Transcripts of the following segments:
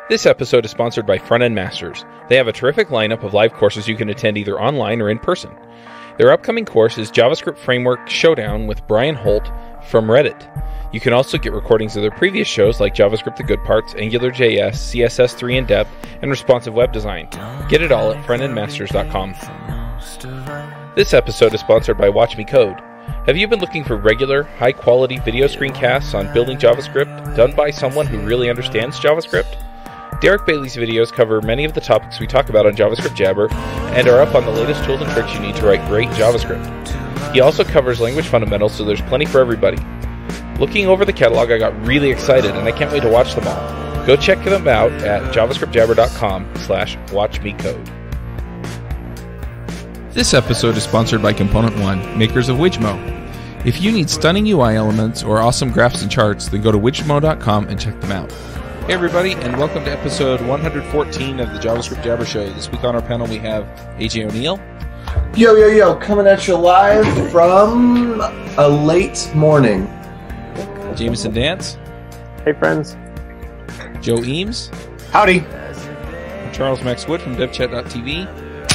This episode is sponsored by Front-End Masters. They have a terrific lineup of live courses you can attend either online or in person. Their upcoming course is JavaScript Framework Showdown with Brian Holt from Reddit. You can also get recordings of their previous shows like JavaScript The Good Parts, AngularJS, CSS3 In Depth, and Responsive Web Design. Get it all at frontendmasters.com. This episode is sponsored by Watch Me Code. Have you been looking for regular, high-quality video screencasts on building JavaScript done by someone who really understands JavaScript? Derek Bailey's videos cover many of the topics we talk about on JavaScript Jabber and are up on the latest tools and tricks you need to write great JavaScript. He also covers language fundamentals, so there's plenty for everybody. Looking over the catalog, I got really excited, and I can't wait to watch them all. Go check them out at javascriptjabber.com/watchmecode. This episode is sponsored by Component One, makers of Widgmo. If you need stunning UI elements or awesome graphs and charts, then go to widgmo.com and check them out. Hey everybody, and welcome to episode 114 of the JavaScript Jabber Show. This week on our panel we have AJ O'Neill. Yo, coming at you live from a late morning. Jameson Dance. Hey friends. Joe Eames. Howdy. And Charles Max Wood from devchat.tv.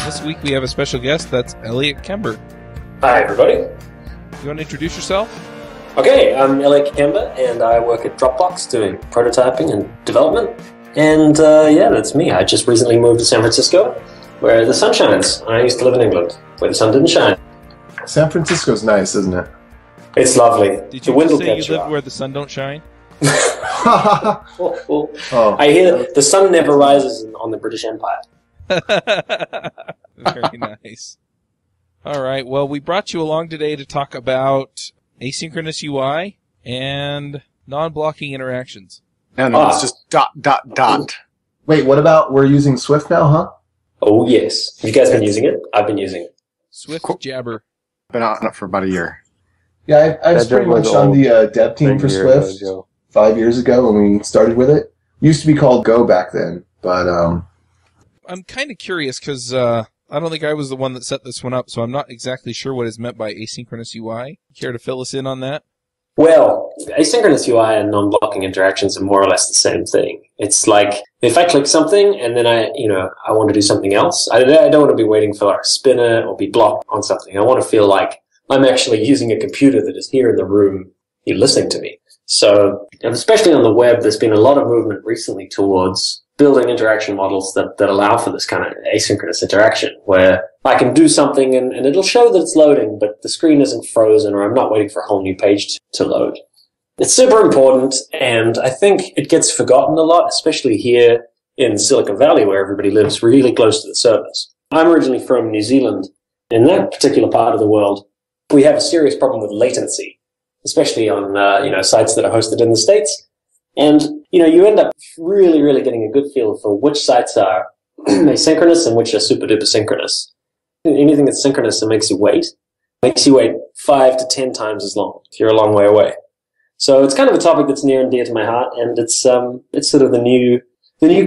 This week we have a special guest, that's Elliot Kember. Hi everybody. You want to introduce yourself? Okay, I'm Elliot Kember, and I work at Dropbox doing prototyping and development. And that's me. I just recently moved to San Francisco, where the sun shines. I used to live in England, where the sun didn't shine. San Francisco's nice, isn't it? It's lovely. Did you just say you live where the sun don't shine? I hear the sun never rises on the British Empire. Very nice. All right, well, we brought you along today to talk about asynchronous UI and non-blocking interactions. No, it's just ... Wait, what about we're using Swift now, huh? Oh, yes. Have you guys been using it? I've been using it. Swift Jabber. Been on it for about a year. Yeah, I was pretty much on the dev team for Swift 5 years ago when we started with it. Used to be called Go back then, but... I'm kind of curious because I don't think I was the one that set this one up, so I'm not exactly sure what is meant by asynchronous UI. Care to fill us in on that? Well, asynchronous UI and non-blocking interactions are more or less the same thing. It's like, if I click something and then I want to do something else, I don't want to be waiting for a spinner or be blocked on something. I want to feel like I'm actually using a computer that is here in the room, listening to me. So, especially on the web, there's been a lot of movement recently towards building interaction models that allow for this kind of asynchronous interaction, where I can do something and it'll show that it's loading, but the screen isn't frozen or I'm not waiting for a whole new page to load. It's super important, and I think it gets forgotten a lot, especially here in Silicon Valley, where everybody lives really close to the servers. I'm originally from New Zealand. In that particular part of the world, we have a serious problem with latency, especially on sites that are hosted in the States. And, you end up really, really getting a good feel for which sites are asynchronous and which are super duper synchronous. Anything that's synchronous, it makes you wait. Makes you wait 5 to 10 times as long if you're a long way away. So it's kind of a topic that's near and dear to my heart, and it's sort of the new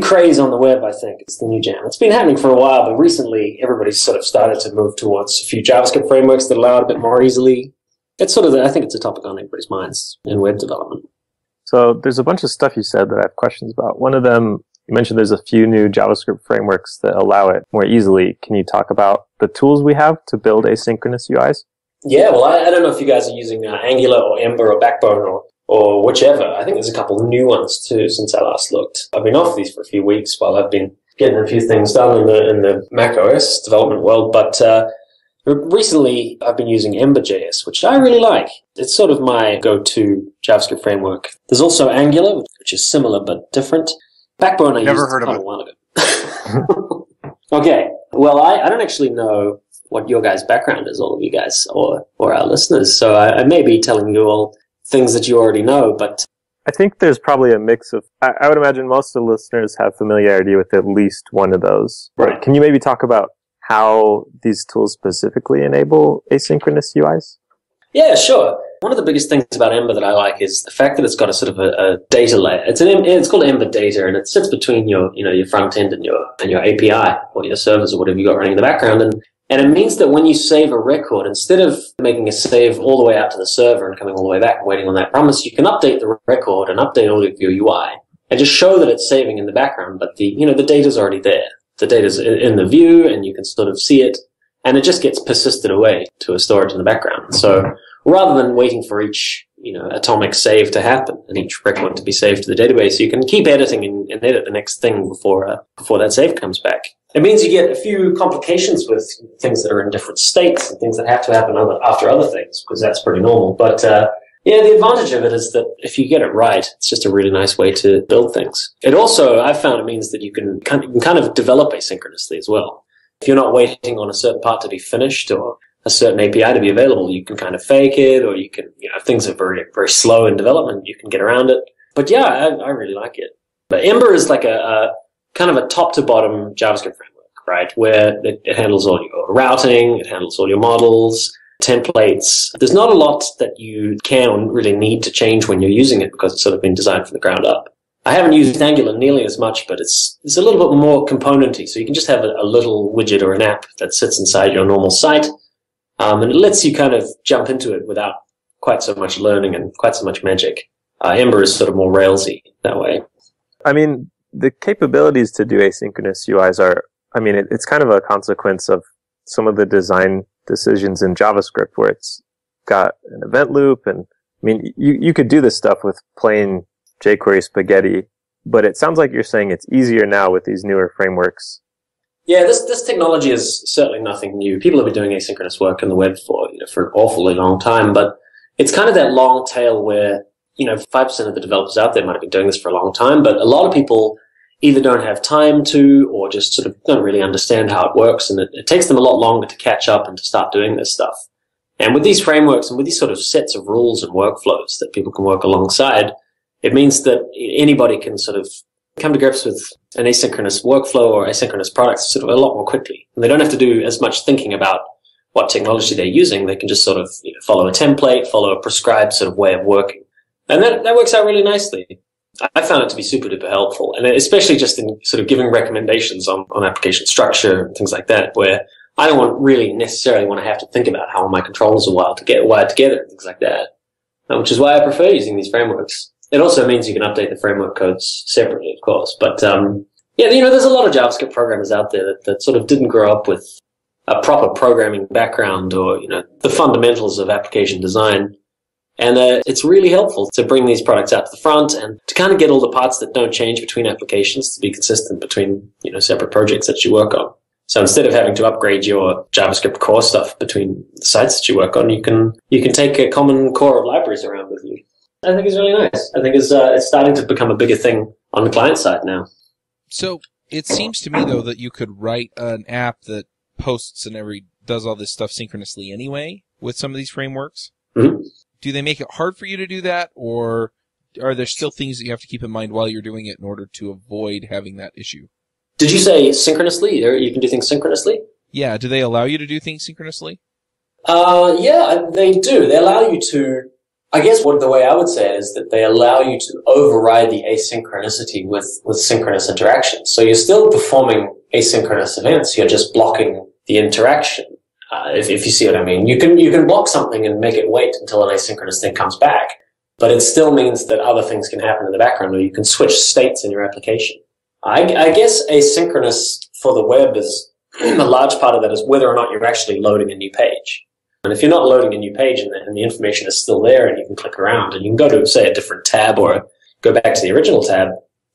craze on the web, I think. It's the new jam. It's been happening for a while, but recently everybody's sort of started to move towards a few JavaScript frameworks that allow it a bit more easily. It's sort of I think it's a topic on everybody's minds in web development. So there's a bunch of stuff you said that I have questions about. One of them, you mentioned there's a few new JavaScript frameworks that allow it more easily. Can you talk about the tools we have to build asynchronous UIs? Yeah, well, I don't know if you guys are using Angular or Ember or Backbone or whichever. I think there's a couple of new ones too since I last looked. I've been off these for a few weeks while I've been getting a few things done in the Mac OS development world, but recently, I've been using Ember.js, which I really like. It's sort of my go-to JavaScript framework. There's also Angular, which is similar but different. Backbone I used quite a while ago. Okay, well, I don't actually know what your guys' background is, all of you guys, or our listeners, so I may be telling you all things that you already know, but... I think there's probably a mix of... I would imagine most of the listeners have familiarity with at least one of those. Right. Can you maybe talk about how these tools specifically enable asynchronous UIs? Yeah, sure. One of the biggest things about Ember that I like is the fact that it's got a sort of a data layer. It's called Ember Data, and it sits between your front end and your API or your servers or whatever you got running in the background. And it means that when you save a record, instead of making a save all the way out to the server and coming all the way back and waiting on that promise, you can update the record and update all of your UI and just show that it's saving in the background, but the data's already there. The data's in the view, and you can sort of see it, and it just gets persisted away to a storage in the background. So rather than waiting for each, atomic save to happen and each record to be saved to the database, you can keep editing and edit the next thing before that save comes back. It means you get a few complications with things that are in different states and things that have to happen after other things, because that's pretty normal. But the advantage of it is that if you get it right, it's just a really nice way to build things. It also, I've found, it means that you can kind of develop asynchronously as well. If you're not waiting on a certain part to be finished or a certain API to be available, you can kind of fake it, or you can, if things are very, very slow in development, you can get around it. But yeah, I really like it. But Ember is like a kind of a top to bottom JavaScript framework, right? Where it handles all your routing, it handles all your models, templates. There's not a lot that you can or really need to change when you're using it because it's sort of been designed from the ground up. I haven't used Angular nearly as much, but it's a little bit more componenty. So you can just have a little widget or an app that sits inside your normal site. And it lets you kind of jump into it without quite so much learning and quite so much magic. Ember is sort of more Railsy that way. I mean, the capabilities to do asynchronous UIs it's kind of a consequence of some of the design decisions in JavaScript where it's got an event loop. And I mean, you could do this stuff with plain jQuery spaghetti, but it sounds like you're saying it's easier now with these newer frameworks. Yeah, this technology is certainly nothing new. People have been doing asynchronous work in the web for an awfully long time, but it's kind of that long tail where, 5% of the developers out there might have been doing this for a long time, but a lot of people either don't have time to, or just sort of don't really understand how it works, and it takes them a lot longer to catch up and to start doing this stuff. And with these frameworks and with these sort of sets of rules and workflows that people can work alongside, it means that anybody can sort of come to grips with an asynchronous workflow or asynchronous products sort of a lot more quickly. And they don't have to do as much thinking about what technology they're using. They can just sort of follow a template, follow a prescribed sort of way of working. And that works out really nicely. I found it to be super duper helpful, and especially just in sort of giving recommendations on application structure and things like that, where I don't really necessarily want to have to think about how my controllers are wired together and things like that, which is why I prefer using these frameworks. It also means you can update the framework codes separately, of course. But there's a lot of JavaScript programmers out there that sort of didn't grow up with a proper programming background or the fundamentals of application design. And it's really helpful to bring these products out to the front and to kind of get all the parts that don't change between applications to be consistent between separate projects that you work on. So instead of having to upgrade your JavaScript core stuff between the sites that you work on, you can take a common core of libraries around with you. I think it's really nice. I think it's starting to become a bigger thing on the client side now. So it seems to me, though, that you could write an app that posts and does all this stuff synchronously anyway with some of these frameworks. Mm-hmm. Do they make it hard for you to do that, or are there still things that you have to keep in mind while you're doing it in order to avoid having that issue? Did you say synchronously? You can do things synchronously? Yeah. Do they allow you to do things synchronously? Yeah, they do. They allow you to... I guess the way I would say it is that they allow you to override the asynchronicity with synchronous interactions. So you're still performing asynchronous events. You're just blocking the interaction. If you see what I mean, you can block something and make it wait until an asynchronous thing comes back, but it still means that other things can happen in the background, or you can switch states in your application. I guess asynchronous for the web is a large part of that is whether or not you're actually loading a new page. And if you're not loading a new page and the information is still there and you can click around and you can go to, say, a different tab or go back to the original tab.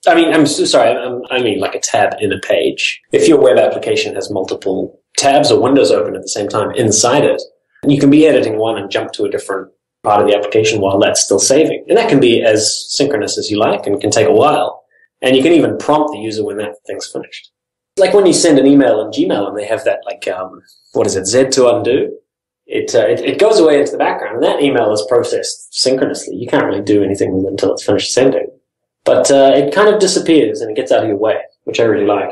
I mean like a tab in a page. If your web application has multiple tabs or windows open at the same time inside it, you can be editing one and jump to a different part of the application while that's still saving. And that can be as synchronous as you like and can take a while. And you can even prompt the user when that thing's finished. Like when you send an email in Gmail and they have that Z to undo. It goes away into the background, and that email is processed synchronously. You can't really do anything with it until it's finished sending. But it kind of disappears and it gets out of your way, which I really like.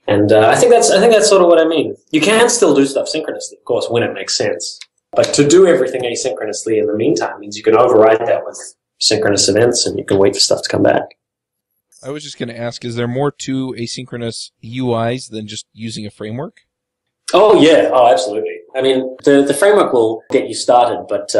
And I think that's sort of what I mean. You can still do stuff synchronously, of course, when it makes sense. But to do everything asynchronously in the meantime means you can override that with synchronous events, and you can wait for stuff to come back. I was just going to ask, is there more to asynchronous UIs than just using a framework? Oh, yeah. Oh, absolutely. I mean, the framework will get you started, but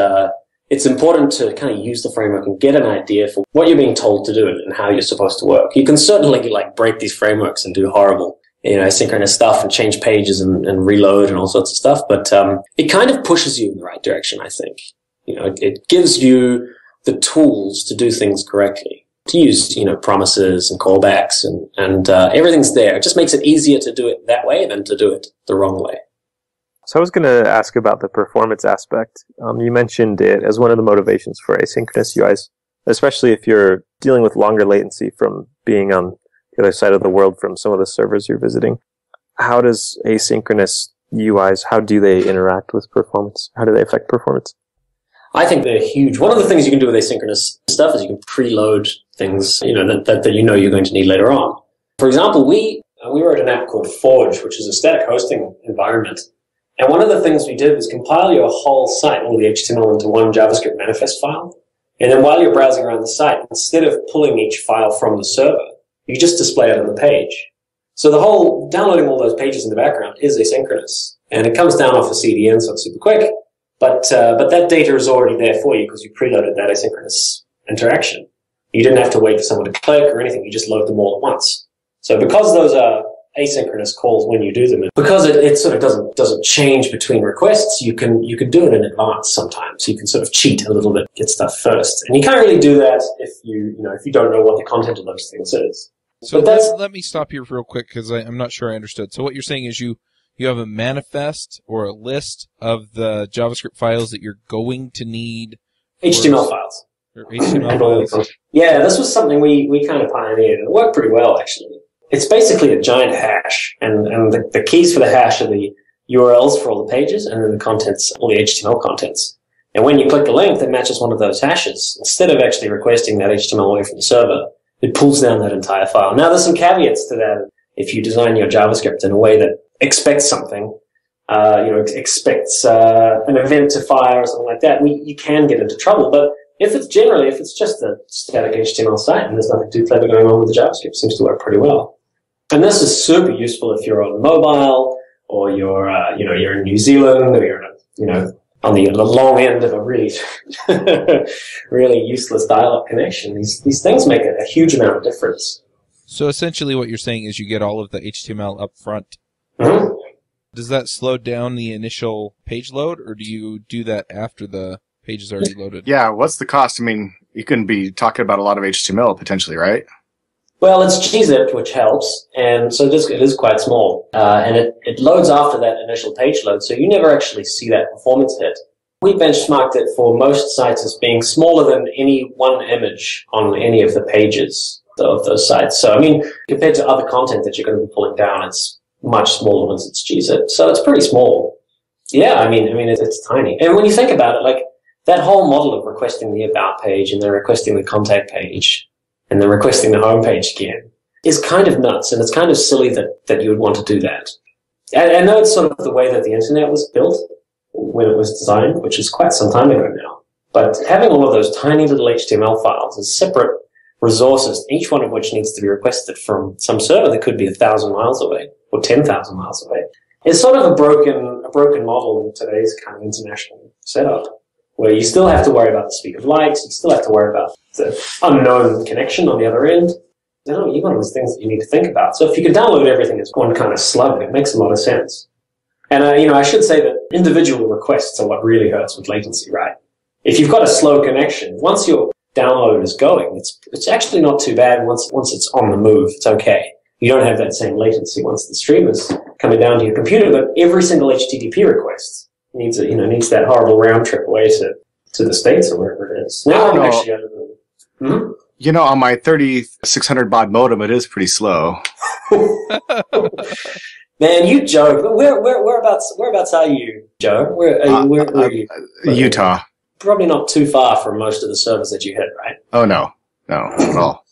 it's important to kind of use the framework and get an idea for what you're being told to do and how you're supposed to work. You can certainly like break these frameworks and do horrible, asynchronous stuff and change pages and reload and all sorts of stuff. But it kind of pushes you in the right direction, I think. It gives you the tools to do things correctly, to use, promises and callbacks and everything's there. It just makes it easier to do it that way than to do it the wrong way. So I was going to ask about the performance aspect. You mentioned it as one of the motivations for asynchronous UIs, especially if you're dealing with longer latency from being on the other side of the world from some of the servers you're visiting. How does asynchronous UIs, how do they interact with performance? How do they affect performance? I think they're huge. One of the things you can do with asynchronous stuff is you can preload things, that you're going to need later on. For example, we wrote an app called Forge, which is a static hosting environment. And one of the things we did was compile your whole site, all the HTML, into one JavaScript manifest file. And then while you're browsing around the site, instead of pulling each file from the server, you just display it on the page. So the whole downloading all those pages in the background is asynchronous. And it comes down off a CDN, so it's super quick. But that data is already there for you because you preloaded that asynchronous interaction. You didn't have to wait for someone to click or anything. You just load them all at once. So because those are asynchronous calls when you do them, because it sort of doesn't change between requests, you can do it in advance sometimes. You can sort of cheat a little bit, get stuff first. And you can't really do that if you don't know what the content of those things is. So let me stop you real quick because I'm not sure I understood. So what you're saying is you have a manifest or a list of the JavaScript files that you're going to need. HTML files. Or HTML files. Yeah, this was something we kind of pioneered, and it worked pretty well, actually. It's basically a giant hash, and the keys for the hash are the URLs for all the pages, and then the contents, all the HTML contents. And when you click a link that matches one of those hashes, instead of actually requesting that HTML away from the server, it pulls down that entire file. Now, there's some caveats to that. If you design your JavaScript in a way that expects something, expects an event to fire or something like that, you can get into trouble. But if it's just a static HTML site and there's nothing too clever going on with the JavaScript, it seems to work pretty well. And this is super useful if you're on mobile or you're in New Zealand or you're on the long end of a really, really useless dial-up connection. These things make a huge amount of difference. So essentially what you're saying is you get all of the HTML up front. Mm-hmm. Does that slow down the initial page load, or do you do that after the page is already loaded? Yeah, what's the cost? I mean, you can be talking about a lot of HTML potentially, right? Well, it's gzipped, which helps, and so it is quite small. And it loads after that initial page load, so you never actually see that performance hit. We benchmarked it for most sites as being smaller than any one image on any of the pages of those sites. So, I mean, compared to other content that you're going to be pulling down, it's much smaller once it's gzipped. So it's pretty small. Yeah, I mean, it's tiny. And when you think about it, like that whole model of requesting the about page and then requesting the contact page and then requesting the home page again is kind of nuts. And it's kind of silly that you would want to do that. I know it's sort of the way that the internet was built when it was designed, which is quite some time ago now. But having all of those tiny little HTML files as separate resources, each one of which needs to be requested from some server that could be 1,000 miles away or 10,000 miles away, is sort of a broken model in today's kind of international setup, where you still have to worry about the speed of light, you still have to worry about the unknown connection on the other end. You've got all these things that you need to think about. So if you could download everything as one kind of slug, it makes a lot of sense. And, I should say that individual requests are what really hurts with latency, right? If you've got a slow connection, once your download is going, it's actually not too bad. Once it's on the move, it's okay. You don't have that same latency once the stream is coming down to your computer, but every single HTTP request needs that horrible round trip away to the States or wherever it is. Now I'm actually out of the... on my 3600 baud modem, it is pretty slow. Man, you joke. Whereabouts are you, Joe? Where are you? Utah. Probably not too far from most of the servers that you hit, right? Oh, no, not at all.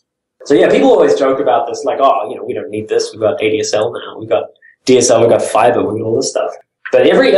So yeah, people always joke about this, like, we don't need this. We've got ADSL now. We've got DSL. We've got fiber. We've got all this stuff. But every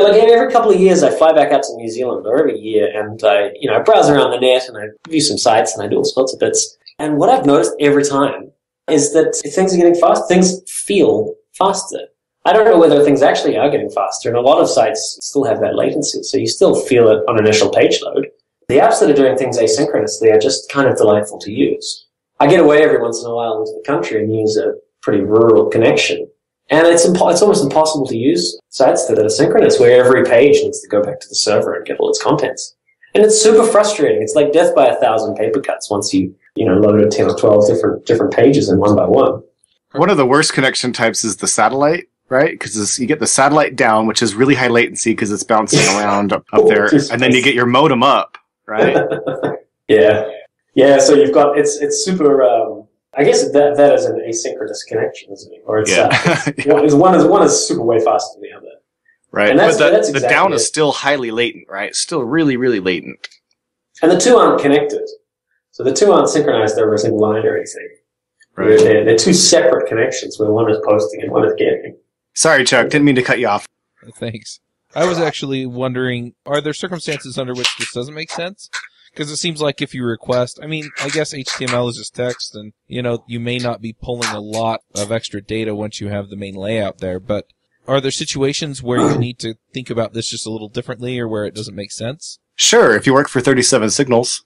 couple of years, I fly back out to New Zealand, or every year, and I browse around the net and I view some sites and I do all sorts of bits. And what I've noticed every time is that things are getting faster. Things feel faster. I don't know whether things actually are getting faster, and a lot of sites still have that latency, so you still feel it on initial page load, The apps that are doing things asynchronously are just kind of delightful to use. I get away every once in a while into the country and use a pretty rural connection. And it's almost impossible to use sites that are synchronous, where every page needs to go back to the server and get all its contents. And it's super frustrating. It's like death by 1,000 paper cuts once you load 10 or 12 different pages in one by one. One of the worst connection types is the satellite, right? Because you get the satellite down, which is really high latency because it's bouncing around up there, and then you get your modem up, right? Yeah. So you've got it's super. I guess that is an asynchronous connection, isn't it? Or it's one is super way faster than the other. Right, and but the down is still highly latent, right? It's still really, really latent. And the two aren't connected. So the two aren't synchronized over a single line or anything. Right. They're two separate connections where one is posting and one is getting. Sorry, Chuck, didn't mean to cut you off. Thanks. I was actually wondering, are there circumstances under which this doesn't make sense? Because it seems like if you request, I guess HTML is just text, and, you may not be pulling a lot of extra data once you have the main layout there, but are there situations where you need to think about this just a little differently, or where it doesn't make sense? Sure, if you work for 37 Signals.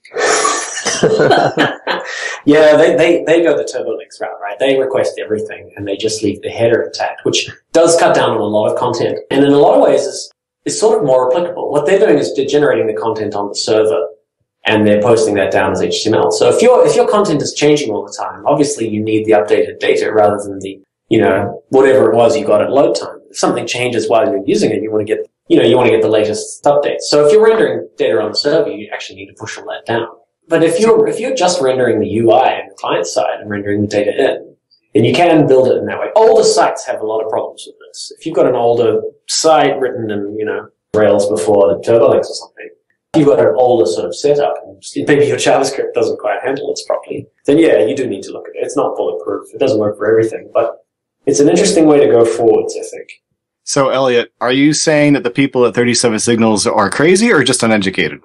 Yeah, they go the TurboLinks route, right? They request everything, and they just leave the header intact, which does cut down on a lot of content. And in a lot of ways, is sort of more applicable. What they're doing is they're generating the content on the server, and they're posting that down as HTML. So if your content is changing all the time, obviously you need the updated data rather than the, whatever it was you got at load time. If something changes while you're using it, you want to get the latest updates. So if you're rendering data on the server, you actually need to push all that down. But if you're just rendering the UI and the client side and rendering the data in, then you can build it in that way. Older sites have a lot of problems with this. If you've got an older site written in, Rails before the TurboLinks or something, if you've got an older sort of setup and maybe your JavaScript doesn't quite handle this properly, then yeah, you do need to look at it. It's not bulletproof. It doesn't work for everything, but it's an interesting way to go forwards, I think. So, Elliot, are you saying that the people at 37 Signals are crazy or just uneducated?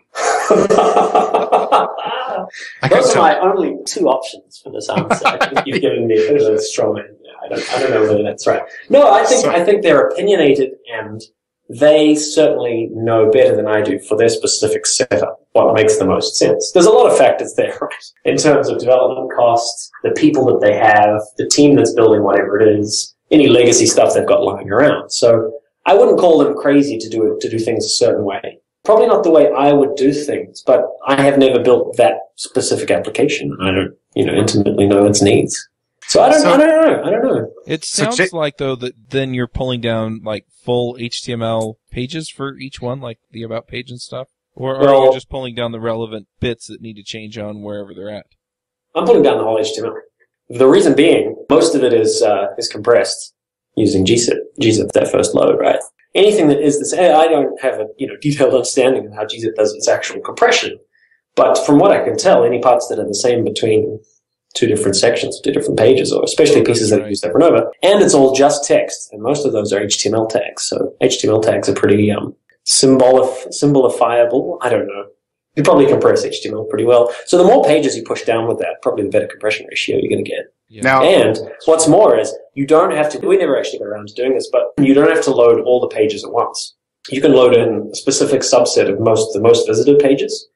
Those are my only two options for this answer. I think you've given me a bit of a straw man. Yeah, I don't know whether that's right. No, I think they're opinionated, and they certainly know better than I do for their specific setup what makes the most sense. There's a lot of factors there, right? In terms of development costs, the people that they have, the team that's building whatever it is, any legacy stuff they've got lying around. So I wouldn't call them crazy to do things a certain way. Probably not the way I would do things, but I have never built that specific application. I don't, intimately know its needs. So I don't know. It sounds like, though, that then you're pulling down, like, full HTML pages for each one, like the About page and stuff? Or are you just pulling down the relevant bits that need to change on wherever they're at? I'm pulling down the whole HTML. The reason being, most of it is compressed using gzip. Gzip, that first load, right? Anything that is this, I don't have a detailed understanding of how gzip does its actual compression, but from what I can tell, any parts that are the same between two different sections, two different pages, or especially pieces that are used over and over, and it's all just text, and most of those are HTML tags. So HTML tags are pretty symbolifiable. I don't know. You probably compress HTML pretty well. So the more pages you push down with that, probably the better compression ratio you're going to get. Yeah. And what's more is you don't have to, we never actually got around to doing this, but you don't have to load all the pages at once. You can load in a specific subset of the most visited pages,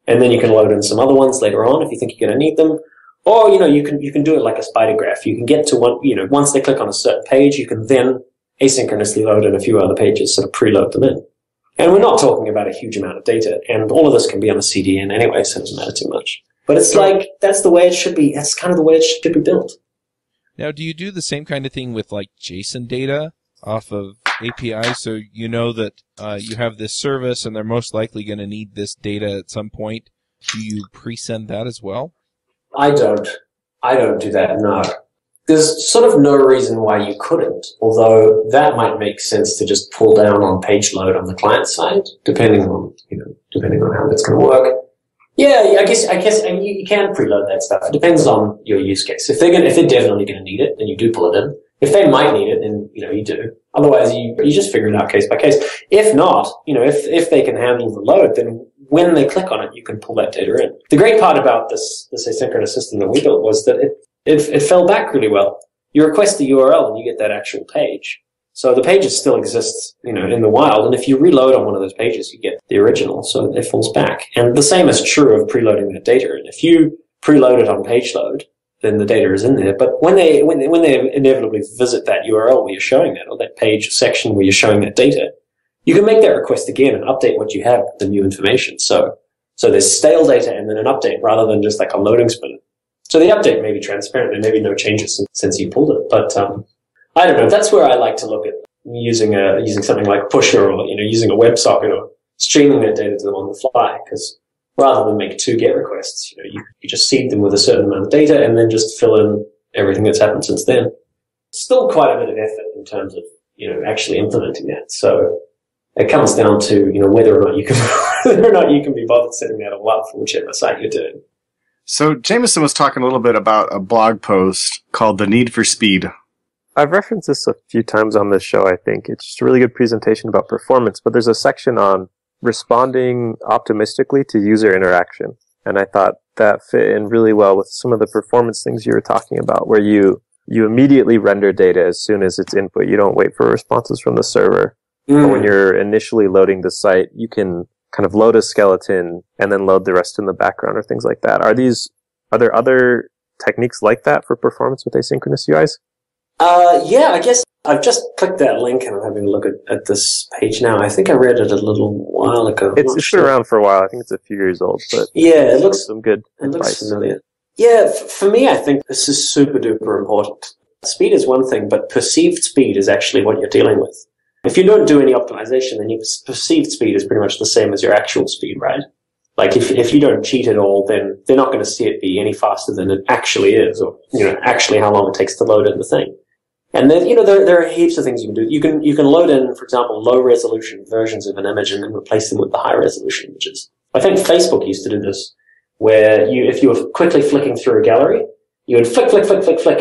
and then you can load in some other ones later on if you think you're going to need them. Or, you can do it like a spider graph. You can get to one, once they click on a certain page, you can then asynchronously load in a few other pages, sort of preload them in. And we're not talking about a huge amount of data, and all of this can be on a CDN anyway, so it doesn't matter too much. But it's like, that's the way it should be. That's kind of the way it should be built. Now, do you do the same kind of thing with, like, JSON data off of APIs? So you know that you have this service, and they're most likely going to need this data at some point. Do you pre-send that as well? I don't do that, no. There's sort of no reason why you couldn't, although that might make sense to just pull down on page load on the client side, depending on how that's going to work. Yeah, I guess you can preload that stuff. It depends on your use case. If they're definitely going to need it, then you do pull it in. If they might need it, then you do. Otherwise, you just figure it out case by case. If not, if they can handle the load, then when they click on it, you can pull that data in. The great part about this asynchronous system that we built was that it fell back really well. You request the URL and you get that actual page. So the pages still exist, in the wild. And if you reload on one of those pages, you get the original, so it falls back. And the same is true of preloading that data. And if you preload it on page load, then the data is in there. But when they inevitably visit that URL where you're showing that, or that page section where you're showing that data, you can make that request again and update what you have with the new information. So there's stale data and then an update rather than just like a loading spinner. So the update may be transparent and maybe no changes since you pulled it. But I don't know. That's where I like to look at using something like Pusher, or using a WebSocket, or streaming that data to them on the fly, because rather than make 2 GET requests, you just seed them with a certain amount of data and then just fill in everything that's happened since then. Still quite a bit of effort in terms of, actually implementing that. So it comes down to, whether or not you can be bothered setting that all up for whichever site you're doing. So Jameson was talking a little bit about a blog post called The Need for Speed. I've referenced this a few times on this show, I think. It's just a really good presentation about performance, but there's a section on responding optimistically to user interaction. And I thought that fit in really well with some of the performance things you were talking about, where you immediately render data as soon as it's input. You don't wait for responses from the server. Or when you're initially loading the site, you can kind of load a skeleton and then load the rest in the background or things like that. Are there other techniques like that for performance with asynchronous UIs? Yeah, I guess I've just clicked that link and I'm having a look at this page now. I think I read it a little while ago. It's been around for a while. I think it's a few years old, but yeah, it looks some good advice. Looks familiar. Yeah, for me, I think this is super duper important. Speed is one thing, but perceived speed is actually what you're dealing with. If you don't do any optimization, then your perceived speed is pretty much the same as your actual speed, right? Like if you don't cheat at all, then they're not going to see it be any faster than it actually is, or actually how long it takes to load in the thing. And then there are heaps of things you can do. You can load in, for example, low resolution versions of an image and then replace them with the high resolution images. I think Facebook used to do this, where if you were quickly flicking through a gallery, you would flick,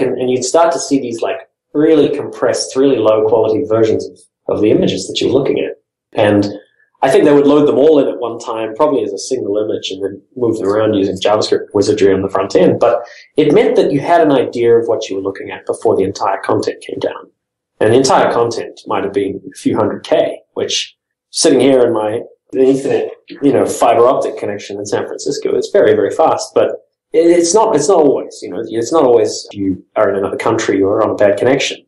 and you'd start to see these like really compressed, really low quality versions of the images that you're looking at. And I think they would load them all in at one time, probably as a single image, and then move them around using JavaScript wizardry on the front end. But it meant that you had an idea of what you were looking at before the entire content came down. And the entire content might have been a few hundred K, which sitting here in my Ethernet, fiber optic connection in San Francisco, it's very, very fast. But it's not always, it's not always you are in another country or on a bad connection.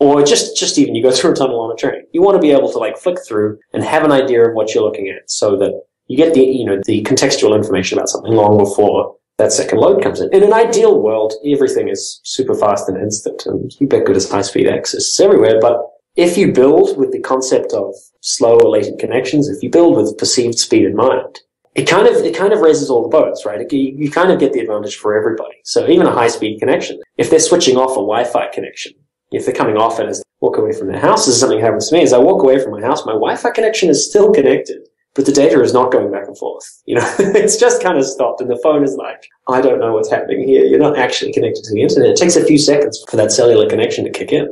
Or just even you go through a tunnel on a train. You want to be able to like flick through and have an idea of what you're looking at, so that you get the contextual information about something long before that second load comes in. In an ideal world, everything is super fast and instant and ubiquitous high-speed access is everywhere. But if you build with the concept of slow or latent connections, if you build with perceived speed in mind, it kind of raises all the boats, right? You kind of get the advantage for everybody. So even a high-speed connection, if they're switching off a Wi-Fi connection, if they're coming off it as they walk away from their house, this is something that happens to me. As I walk away from my house, my Wi-Fi connection is still connected, but the data is not going back and forth. It's just kind of stopped, and the phone is like, I don't know what's happening here. You're not actually connected to the internet. It takes a few seconds for that cellular connection to kick in.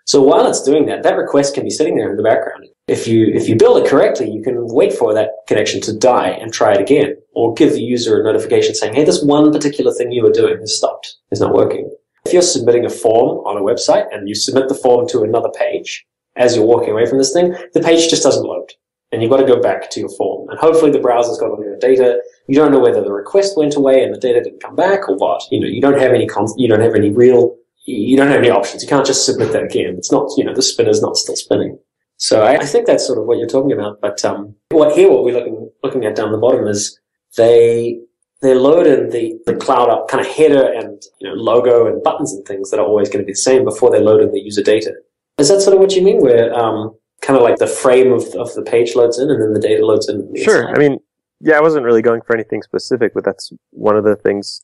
So while it's doing that, that request can be sitting there in the background. If you build it correctly, you can wait for that connection to die and try it again, or give the user a notification saying, hey, this one particular thing you were doing has stopped. It's not working. If you're submitting a form on a website and you submit the form to another page as you're walking away from this thing, the page just doesn't load. And you've got to go back to your form. And hopefully the browser's got all your data. You don't know whether the request went away and the data didn't come back or what. You don't have any options. You don't have any can't just submit that again. It's not, the spinner's not still spinning. So I think that's sort of what you're talking about. But what we're looking at down the bottom is they load in the cloud up kind of header and logo and buttons and things that are always going to be the same before they load in the user data. Is that sort of what you mean? Where kind of like the frame of the page loads in and then the data loads in? Sure. I mean, yeah, I wasn't really going for anything specific, but that's one of the things.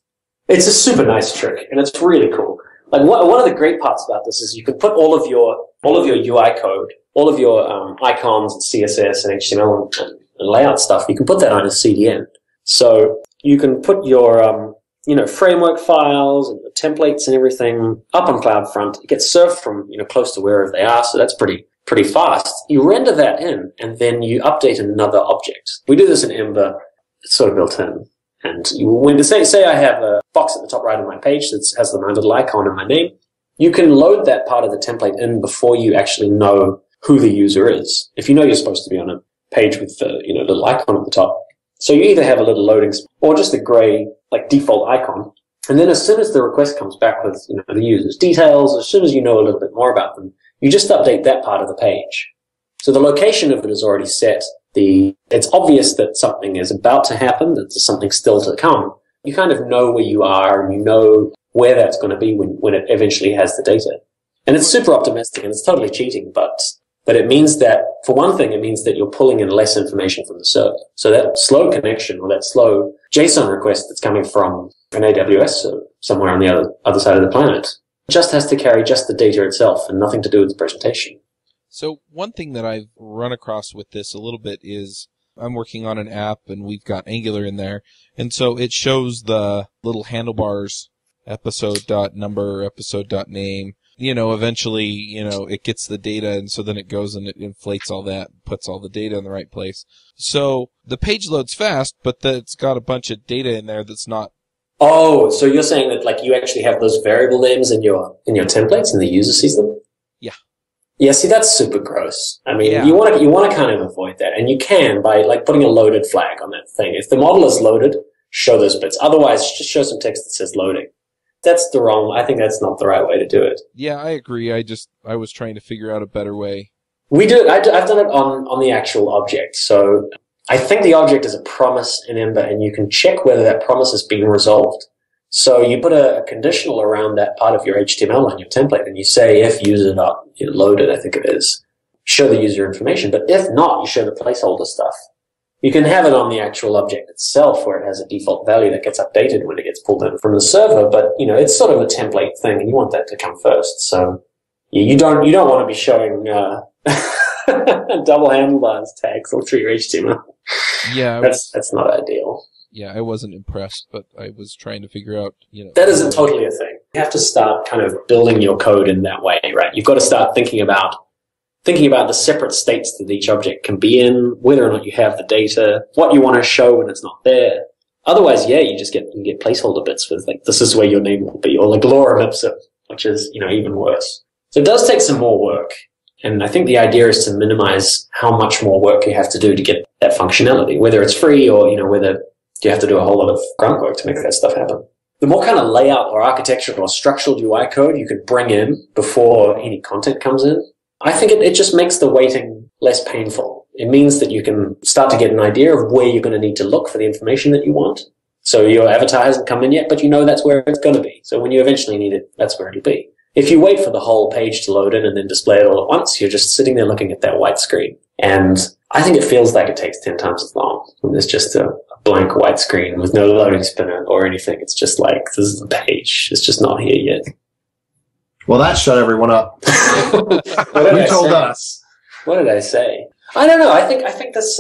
It's a super nice trick, and it's really cool. Like one of the great parts about this is you can put all of your UI code, all of your icons and CSS and HTML and layout stuff. You can put that on a CDN. So you can put your framework files and the templates and everything up on CloudFront. It gets served from close to wherever they are, so that's pretty fast. You render that in, and then you update another object. We do this in Ember. It's sort of built in. And when to say I have a box at the top right of my page that has my little icon and my name, you can load that part of the template in before you actually know who the user is. If you know you're supposed to be on a page with the little icon at the top. So you either have a little loading or just a gray default icon. And then as soon as the request comes back with the user's details, as soon as you know a little bit more about them, you just update that part of the page. So the location of it is already set. It's obvious that something is about to happen, that there's something still to come. You kind of know where you are and you know where that's going to be when it eventually has the data. And it's super optimistic and it's totally cheating, but it means that, for one thing, it means that you're pulling in less information from the server. So that slow connection or that slow JSON request that's coming from an AWS server somewhere on the other side of the planet just has to carry just the data itself and nothing to do with the presentation. So one thing that I've run across with this a little bit is I'm working on an app and we've got Angular in there. And so it shows the little handlebars, episode.number, episode.name. Eventually, it gets the data, and so then it goes and it inflates all that, puts all the data in the right place. So the page loads fast, but it's got a bunch of data in there that's not. Oh, so you're saying that you actually have those variable names in your templates and the user sees them? Yeah. Yeah, see, that's super gross. I mean, you want to kind of avoid that, and you can by putting a loaded flag on that thing. If the model is loaded, show those bits. Otherwise, just show some text that says loading. I think that's not the right way to do it. Yeah, I agree. I was trying to figure out a better way. We do. I've done it on the actual object. So I think the object is a promise in Ember, and you can check whether that promise has been resolved. So you put a conditional around that part of your HTML on your template, and you say if user.loaded, I think it is, show the user information. But if not, you show the placeholder stuff. You can have it on the actual object itself where it has a default value that gets updated when it gets pulled in from the server, but it's sort of a template thing and you want that to come first. So you don't want to be showing double handlebars tags all through your HTML. Yeah. That's not ideal. Yeah, I wasn't impressed, but I was trying to figure out, That isn't totally a thing. You have to start kind of building your code in that way, right? You've got to start thinking about the separate states that each object can be in, whether or not you have the data, what you want to show when it's not there. Otherwise, you can get placeholder bits with this is where your name will be, or lorem ipsum, which is, even worse. So it does take some more work. And I think the idea is to minimize how much more work you have to do to get that functionality, whether it's free or, whether you have to do a whole lot of grunt work to make that stuff happen. The more kind of layout or architectural or structural UI code you could bring in before any content comes in, I think it just makes the waiting less painful. It means that you can start to get an idea of where you're going to need to look for the information that you want. So your avatar hasn't come in yet, but that's where it's going to be. So when you eventually need it, that's where it'll be. If you wait for the whole page to load in and then display it all at once, you're just sitting there looking at that white screen. And I think it feels like it takes 10 times as long when there's just a blank white screen with no loading spinner or anything. It's just this is the page. It's just not here yet. Well, that shut everyone up. You told us. What did I say? I don't know. I think this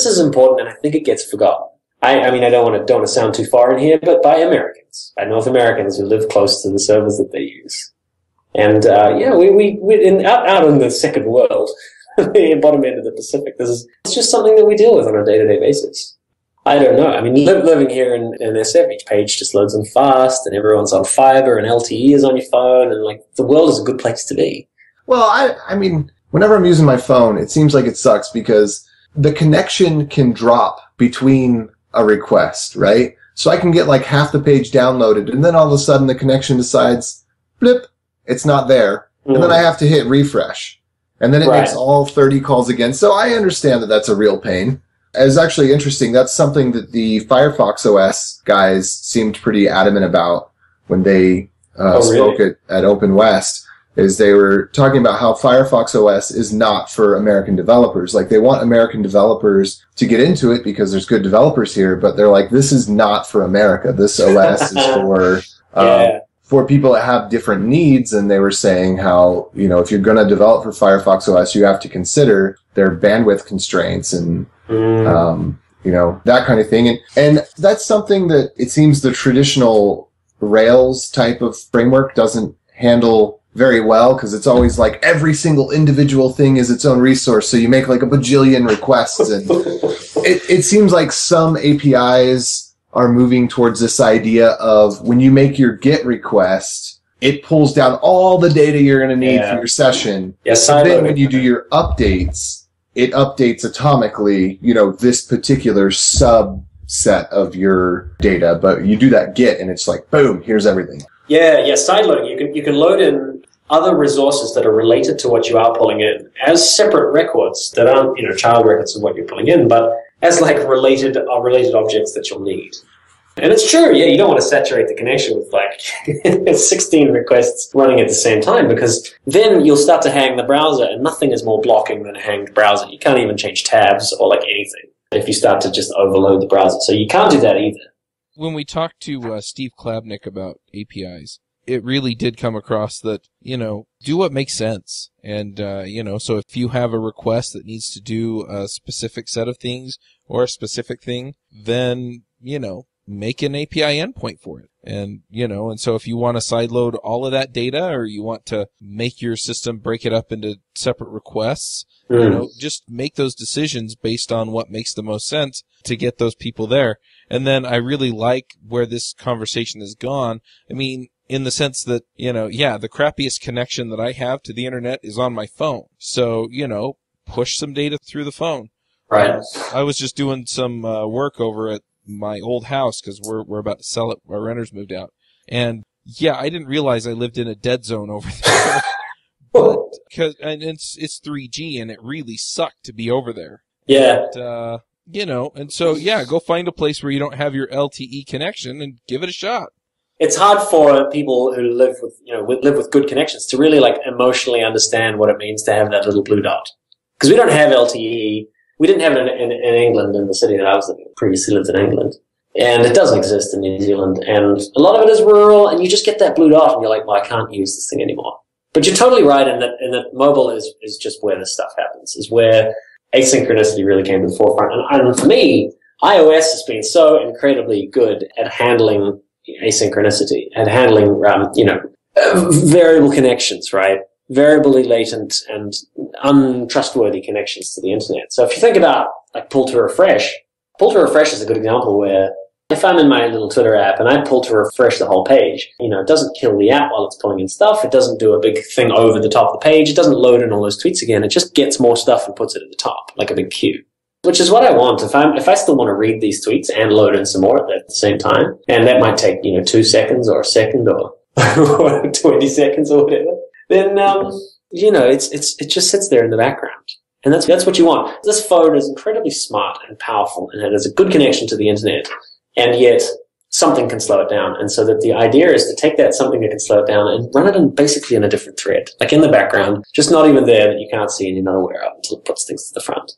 is important, and I think it gets forgotten. I mean, I don't want to sound too far in here, but by Americans, by North Americans who live close to the servers that they use, and we out in the second world, the bottom end of the Pacific, it's just something that we deal with on a day-to-day basis. I don't know. I mean, living here in SF, each page just loads in fast, and everyone's on fiber, and LTE is on your phone, and the world is a good place to be. Well, I mean, whenever I'm using my phone, it seems like it sucks because the connection can drop between a request, right? So I can get half the page downloaded, and then all of a sudden the connection decides, blip, it's not there, and then I have to hit refresh, and then it makes all 30 calls again. So I understand that that's a real pain. It's actually interesting. That's something that the Firefox OS guys seemed pretty adamant about when they spoke at Open West, is they were talking about how Firefox OS is not for American developers. They want American developers to get into it because there's good developers here, but they're this is not for America. This OS is for people that have different needs, and they were saying how, if you're going to develop for Firefox OS, you have to consider their bandwidth constraints and that kind of thing. And that's something that it seems the traditional Rails type of framework doesn't handle very well, because it's always every single individual thing is its own resource, so you make a bajillion requests, and it seems like some APIs are moving towards this idea of when you make your GET request, it pulls down all the data you're going to need for your session. Yes, and then when you do your updates, it updates atomically, this particular subset of your data, but you do that get and it's like, boom, here's everything. Yeah, side loading. You can load in other resources that are related to what you are pulling in as separate records that aren't, child records of what you're pulling in, but as like related objects that you'll need. And it's true, yeah, you don't want to saturate the connection with like 16 requests running at the same time, because then you'll start to hang the browser, and nothing is more blocking than a hanged browser. You can't even change tabs or like anything if you start to just overload the browser. So you can't do that either. When we talked to Steve Klabnik about APIs, it really did come across that, do what makes sense. And, so if you have a request that needs to do a specific set of things or a specific thing, then, make an API endpoint for it. And, and so if you want to sideload all of that data, or you want to make your system break it up into separate requests, just make those decisions based on what makes the most sense to get those people there. And then I really like where this conversation has gone. I mean, in the sense that, the crappiest connection that I have to the internet is on my phone. So, push some data through the phone. Right. I was just doing some work over at my old house because we're about to sell it. Our renters moved out. And yeah, I didn't realize I lived in a dead zone over there. And it's 3G and it really sucked to be over there. Yeah. But, and so, yeah, go find a place where you don't have your LTE connection and give it a shot. It's hard for people who live with good connections to really like emotionally understand what it means to have that little blue dot. Because we don't have LTE. We didn't have it in England, in the city that I was living in. Previously lived in England. And it doesn't exist in New Zealand. And a lot of it is rural, and you just get that blue dot and you're like, well, I can't use this thing anymore. But you're totally right in that mobile is just where this stuff happens, is where asynchronicity really came to the forefront. And for me, iOS has been so incredibly good at handling asynchronicity, at handling, variable connections, right? Variably latent and untrustworthy connections to the internet. So if you think about like pull to refresh is a good example where if I'm in my little Twitter app and I pull to refresh the whole page, it doesn't kill the app while it's pulling in stuff. It doesn't do a big thing over the top of the page. It doesn't load in all those tweets again. It just gets more stuff and puts it at the top, like a big queue. Which is what I want. If I still want to read these tweets and load in some more at the same time, and that might take, 2 seconds or a second or 20 seconds or whatever, then, it just sits there in the background. And that's what you want. This phone is incredibly smart and powerful, and it has a good connection to the internet, and yet something can slow it down. And so that the idea is to take that something that can slow it down and run it basically in a different thread, like in the background, just not even there, that you can't see and you're not aware of until it puts things to the front.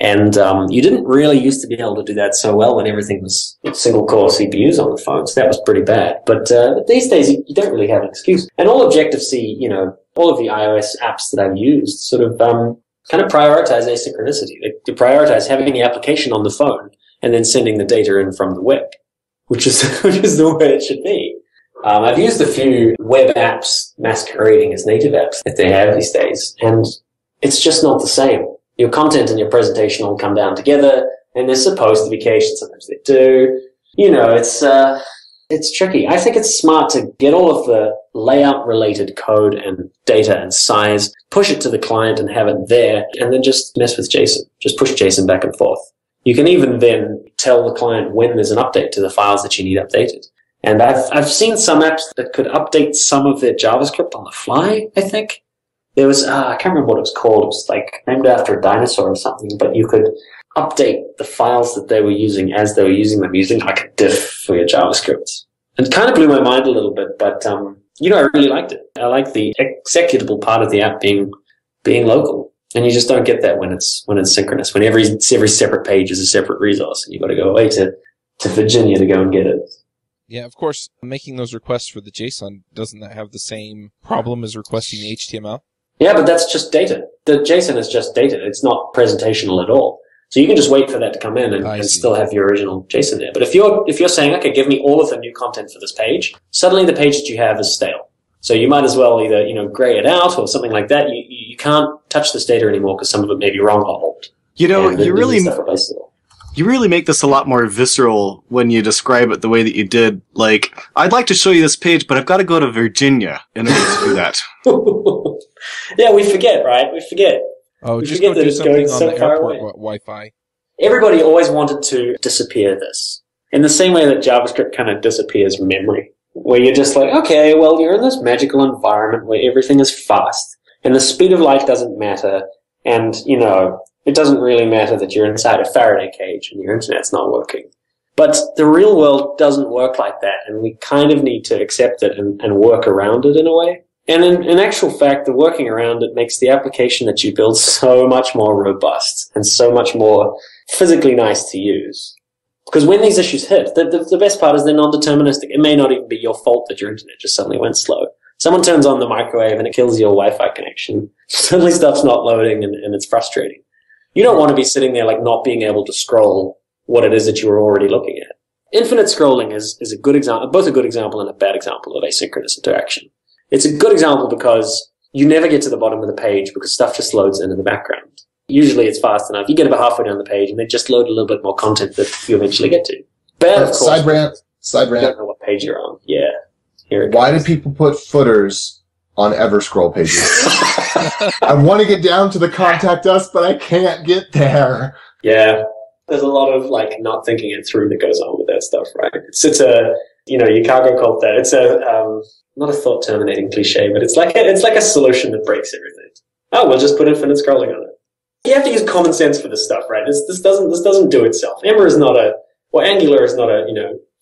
And you didn't really used to be able to do that so well when everything was single-core CPUs on the phone, so that was pretty bad. But these days, you don't really have an excuse. And all Objective-C, all of the iOS apps that I've used sort of kind of prioritize asynchronicity. They prioritize having the application on the phone and then sending the data in from the web, which is the way it should be. I've used a few web apps masquerading as native apps that they have these days, and it's just not the same. Your content and your presentation all come down together, and there's supposed to be cache, sometimes they do. It's tricky. I think it's smart to get all of the layout-related code and data and size, push it to the client and have it there, and then just mess with JSON. Just push JSON back and forth. You can even then tell the client when there's an update to the files that you need updated. And I've seen some apps that could update some of their JavaScript on the fly, I think. There was, I can't remember what it was called. It was like named after a dinosaur or something, but you could update the files that they were using as they were using them, using like a diff for your JavaScript. And it kind of blew my mind a little bit, but, I really liked it. I like the executable part of the app being local. And you just don't get that when it's synchronous, when every separate page is a separate resource and you've got to go away to Virginia to go and get it. Yeah, of course, making those requests for the JSON, doesn't that have the same problem as requesting the HTML? Yeah, but that's just data. The JSON is just data. It's not presentational at all. So you can just wait for that to come in and still have your original JSON there. But if you're saying, okay, give me all of the new content for this page, suddenly the page that you have is stale. So you might as well either, gray it out or something like that. You can't touch this data anymore because some of it may be wrong or old. You really make this a lot more visceral when you describe it the way that you did. Like, I'd like to show you this page, but I've got to go to Virginia in order to do that. Yeah, we forget, right? We forget. Oh, We just forget go that do it's something going on so the far airport away. Wi-Fi. Everybody always wanted to disappear this. In the same way that JavaScript kind of disappears memory, where you're just like, okay, well, you're in this magical environment where everything is fast, and the speed of light doesn't matter, and, it doesn't really matter that you're inside a Faraday cage and your internet's not working. But the real world doesn't work like that, and we kind of need to accept it and work around it in a way. And in actual fact, the working around it makes the application that you build so much more robust and so much more physically nice to use. Because when these issues hit, the best part is they're non-deterministic. It may not even be your fault that your internet just suddenly went slow. Someone turns on the microwave and it kills your Wi-Fi connection. Suddenly stuff's not loading and it's frustrating. You don't want to be sitting there like not being able to scroll what it is that you were already looking at. Infinite scrolling is a good example, both a good example and a bad example of asynchronous interaction. It's a good example because you never get to the bottom of the page because stuff just loads in the background. Usually it's fast enough. You get about halfway down the page and they just load a little bit more content that you eventually get to. Bad, of course. Side rant. You don't know what page you're on. Yeah. Here it goes. Why do people put footers on Everscroll pages? I want to get down to the contact us, but I can't get there. Yeah. There's a lot of not thinking it through that goes on with that stuff, right? It's a, you can't go cult that. It's a, not a thought terminating cliche, but it's like a solution that breaks everything. Oh, we'll just put infinite scrolling on it. You have to use common sense for this stuff, right? This doesn't do itself. Angular is not a,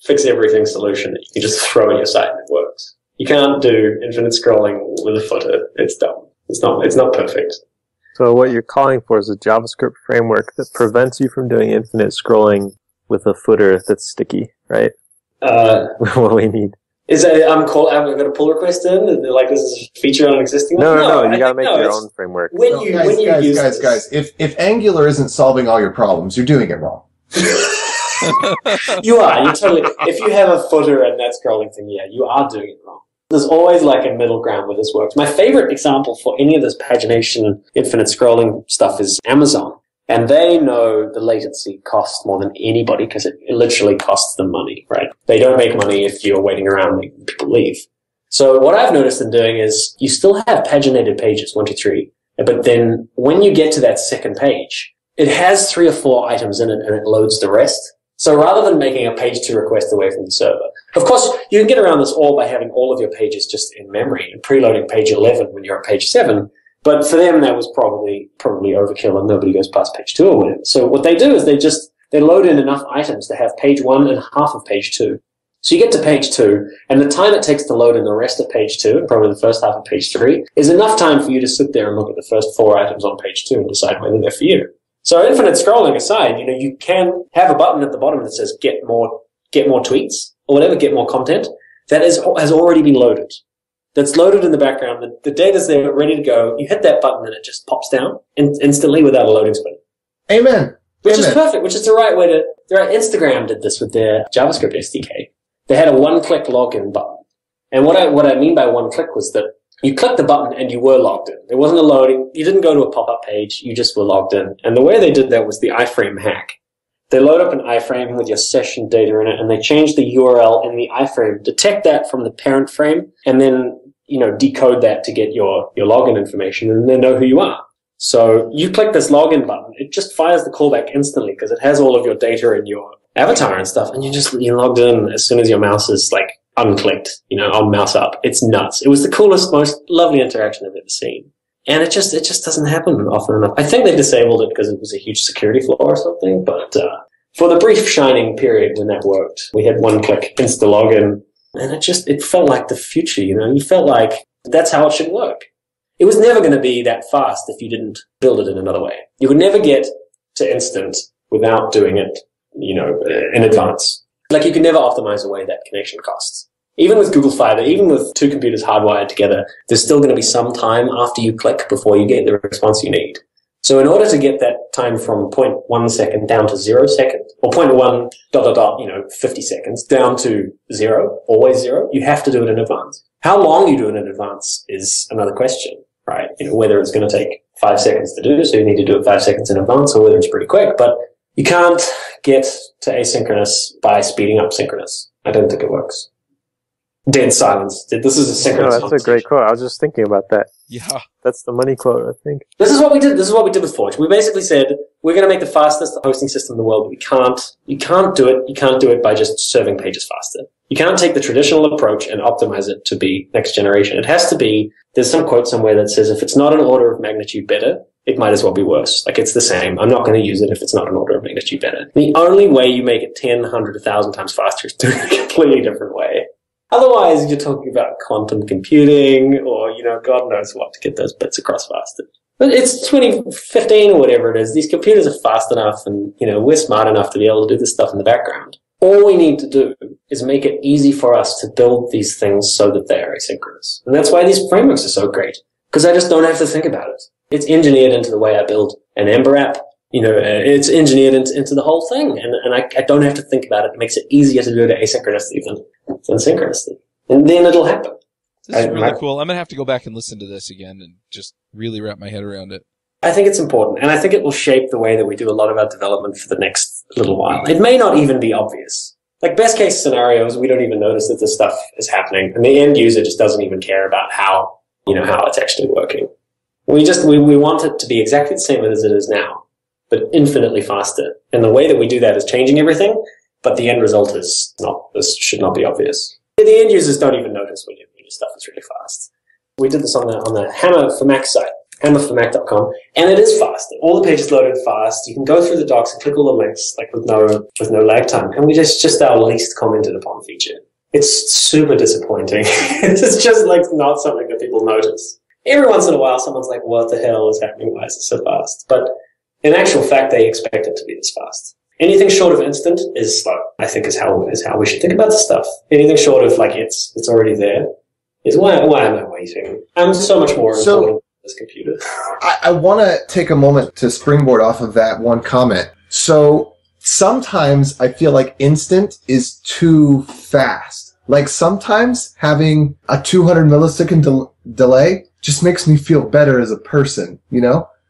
fix everything solution that you can just throw at your site and it works. You can't do infinite scrolling with a footer. It's dumb. It's not perfect. So what you're calling for is a JavaScript framework that prevents you from doing infinite scrolling with a footer that's sticky, right? What we need. Is that I've got a pull request in? Like this is a feature on an existing one? No. You gotta make your own framework. Guys, if Angular isn't solving all your problems, you're doing it wrong. You are. You're totally. If you have a footer and that scrolling thing, yeah, you are doing it wrong. There's always a middle ground where this works. My favorite example for any of this pagination, infinite scrolling stuff is Amazon. And they know the latency costs more than anybody because it literally costs them money, right? They don't make money if you're waiting around making people leave. So what I've noticed them doing is you still have paginated pages, 1, 2, 3. But then when you get to that second page, it has 3 or 4 items in it and it loads the rest. So rather than making a page 2 request away from the server, of course, you can get around this all by having all of your pages just in memory and preloading page 11 when you're at page 7. But for them, that was probably overkill and nobody goes past page 2 or whatever. So what they do is they load in enough items to have page 1 and half of page 2. So you get to page 2, and the time it takes to load in the rest of page 2, probably the first half of page 3, is enough time for you to sit there and look at the first 4 items on page 2 and decide whether they're for you. So infinite scrolling aside, you can have a button at the bottom that says get more tweets or whatever, get more content. That has already been loaded. That's loaded in the background. The data's there, ready to go. You hit that button and it just pops down instantly without a loading screen. Amen. Which is perfect, which is the right way to... Instagram did this with their JavaScript SDK. They had a one-click login button. And what I mean by one-click was that you clicked the button and you were logged in. There wasn't a loading. You didn't go to a pop-up page. You just were logged in. And the way they did that was the iframe hack. They load up an iframe with your session data in it, and they change the URL in the iframe, detect that from the parent frame, and then, decode that to get your login information, and then know who you are. So you click this login button, it just fires the callback instantly because it has all of your data in your avatar and stuff, and you're logged in as soon as your mouse is unclicked, on mouse up. It's nuts. It was the coolest, most lovely interaction I've ever seen. And it just doesn't happen often enough. I think they disabled it because it was a huge security flaw or something, but for the brief shining period when that worked, we had one-click insta login, and it felt like the future, You felt like that's how it should work. It was never going to be that fast if you didn't build it in another way. You would never get to instant without doing it, in advance. You could never optimize away that connection costs. Even with Google Fiber, even with 2 computers hardwired together, there's still going to be some time after you click before you get the response you need. So in order to get that time from 0.1 second down to 0 second, or 0.1 ... 50 seconds down to 0, always 0, you have to do it in advance. How long you do it in advance is another question, right? Whether it's going to take 5 seconds to do, so you need to do it 5 seconds in advance, or whether it's pretty quick. But you can't get to asynchronous by speeding up synchronous. I don't think it works. Dead silence. This is a No, synchronous. that's a great quote. I was just thinking about that. Yeah. That's the money quote, I think. This is what we did. This is what we did with Forge. We basically said we're going to make the fastest hosting system in the world. But we can't. You can't do it. You can't do it by just serving pages faster. You can't take the traditional approach and optimize it to be next generation. It has to be. There's some quote somewhere that says if it's not an order of magnitude better, it might as well be worse. Like it's the same. I'm not going to use it if it's not an order of magnitude better. The only way you make it 10, 100, 1,000 times faster is through a completely different way. Otherwise, you're talking about quantum computing or, God knows what to get those bits across faster. But it's 2015 or whatever it is. These computers are fast enough and, we're smart enough to be able to do this stuff in the background. All we need to do is make it easy for us to build these things so that they are asynchronous. And that's why these frameworks are so great. Because I just don't have to think about it. It's engineered into the way I build an Ember app. It's engineered into the whole thing. And I don't have to think about it. It makes it easier to do it asynchronously than synchronously. And then it'll happen. This is really cool. I'm going to have to go back and listen to this again and just really wrap my head around it. I think it's important. And I think it will shape the way that we do a lot of our development for the next little while. It may not even be obvious. Like best case scenarios, we don't even notice that this stuff is happening. And the end user just doesn't even care about how it's actually working. We want it to be exactly the same as it is now, but infinitely faster. And the way that we do that is changing everything, but the end result is not, this should not be obvious. The end users don't even notice when your stuff is really fast. We did this on the Hammer for Mac site, hammerformac.com, and it is fast. All the pages loaded fast. You can go through the docs and click all the links, like with no lag time. And just our least commented upon feature. It's super disappointing. It's just like not something that people notice. Every once in a while, someone's like, what the hell is happening? Why is it so fast? But in actual fact, they expect it to be this fast. Anything short of instant is slow, I think is how we should think about this stuff. Anything short of like it's already there is why am I waiting? I'm so much more important than this computer. I want to take a moment to springboard off of that one comment. So sometimes I feel like instant is too fast. Like sometimes having a 200 millisecond delay just makes me feel better as a person,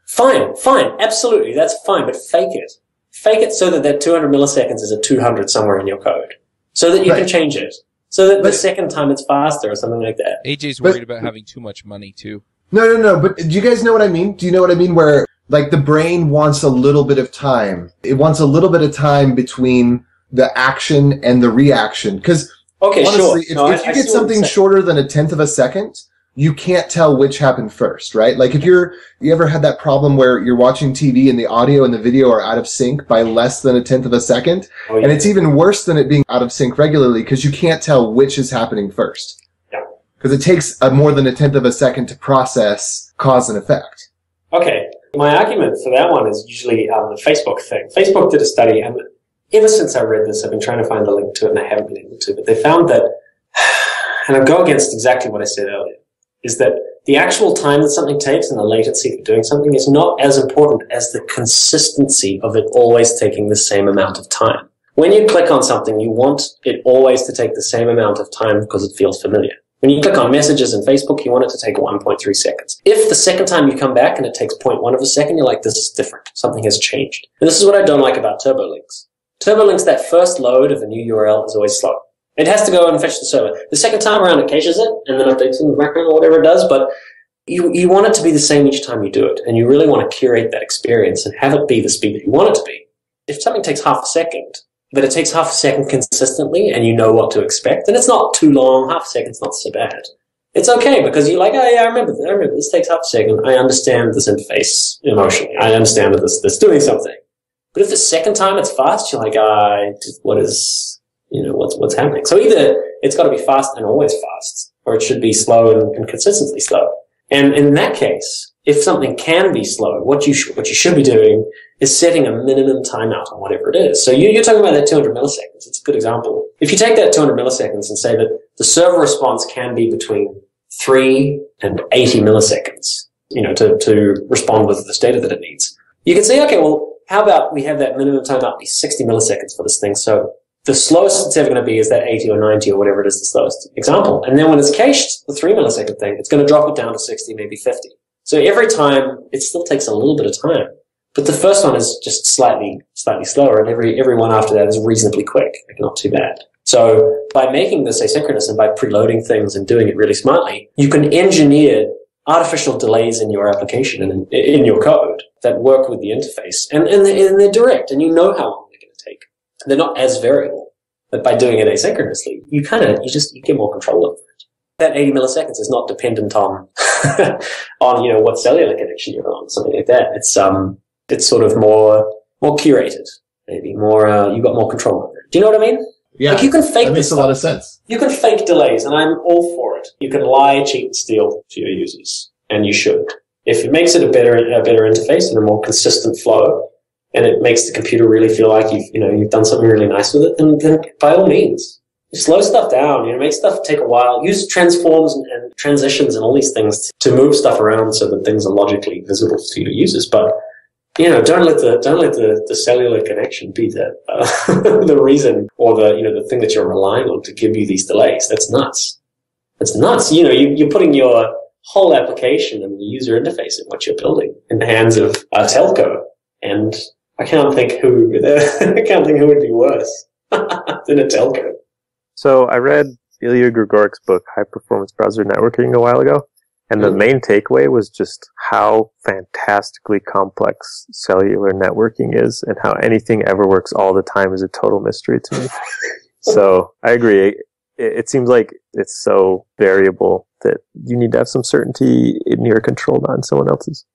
Fine, absolutely, that's fine, but fake it. Fake it so that 200 milliseconds is a 200 somewhere in your code. So that you can change it. So that the second time it's faster or something like that. AJ's worried about having too much money, too. No, but do you guys know what I mean? Do you know what I mean? Where, like, the brain wants a little bit of time. It wants a little bit of time between the action and the reaction. Because, honestly, if you get something shorter than 1/10 of a second, you can't tell which happened first, right? Like if you ever had that problem where you're watching TV and the audio and the video are out of sync by less than 1/10 of a second, and it's even worse than it being out of sync regularly because you can't tell which is happening first. Yeah. Because it takes more than 1/10 of a second to process cause and effect. Okay. My argument for that one is usually the Facebook thing. Facebook did a study, and ever since I read this, I've been trying to find the link to it, and I haven't been able to, but they found that, and I'll go against exactly what I said earlier, is that the actual time that something takes and the latency for doing something is not as important as the consistency of it always taking the same amount of time. When you click on something, you want it always to take the same amount of time because it feels familiar. When you click on messages in Facebook, you want it to take 1.3 seconds. If the second time you come back and it takes 0.1 of a second, you're like, this is different. Something has changed. And this is what I don't like about turbolinks. Turbolinks, that first load of a new URL is always slow. It has to go and fetch the server. The second time around, it caches it and then updates in the background or whatever it does, but you want it to be the same each time you do it, and you really want to curate that experience and have it be the speed that you want it to be. If something takes half a second, but it takes half a second consistently and you know what to expect, then it's not too long. Half a second's not so bad. It's okay because you're like, oh yeah, I remember this takes half a second. I understand this interface emotionally. I understand that this doing something. But if the second time it's fast, you're like, what's happening? So either it's got to be fast and always fast, or it should be slow and consistently slow. And in that case, if something can be slow, what you should be doing is setting a minimum timeout on whatever it is. So you're talking about that 200 milliseconds. It's a good example. If you take that 200 milliseconds and say that the server response can be between 3 and 80 milliseconds, to respond with this data that it needs, you can say, okay, well, how about we have that minimum timeout be 60 milliseconds for this thing? So the slowest it's ever going to be is that 80 or 90 or whatever it is, the slowest example. And then when it's cached, the 3 millisecond thing, it's going to drop it down to 60, maybe 50. So every time, it still takes a little bit of time. But the first one is just slightly slower, and every one after that is reasonably quick, like not too bad. So by making this asynchronous and by preloading things and doing it really smartly, you can engineer artificial delays in your application and in your code that work with the interface. And they're direct, and you know how long they're going to take. They're not as variable. But by doing it asynchronously, you get more control over it. That 80 milliseconds is not dependent on what cellular connection you're on, something like that. It's sort of more curated, maybe more. You got more control over it. Do you know what I mean? Yeah, like you can fake that makes a lot of sense. You can fake delays, and I'm all for it. You can lie, cheat, and steal to your users, and you should. If it makes it a better interface and a more consistent flow, and it makes the computer really feel like you've done something really nice with it, then by all means, slow stuff down. Make stuff take a while. Use transforms and transitions and all these things to move stuff around so that things are logically visible to your users. But don't let the cellular connection be the reason or the thing that you're relying on to give you these delays. That's nuts. That's nuts. You're putting your whole application and the user interface and what you're building in the hands of a telco, and I can't think who would be worse than a telco. So I read Ilya Grigoryk's book, High Performance Browser Networking, a while ago, and the main takeaway was just how fantastically complex cellular networking is, and how anything ever works all the time is a total mystery to me. So I agree. It seems like it's so variable that you need to have some certainty in your control, not in someone else's.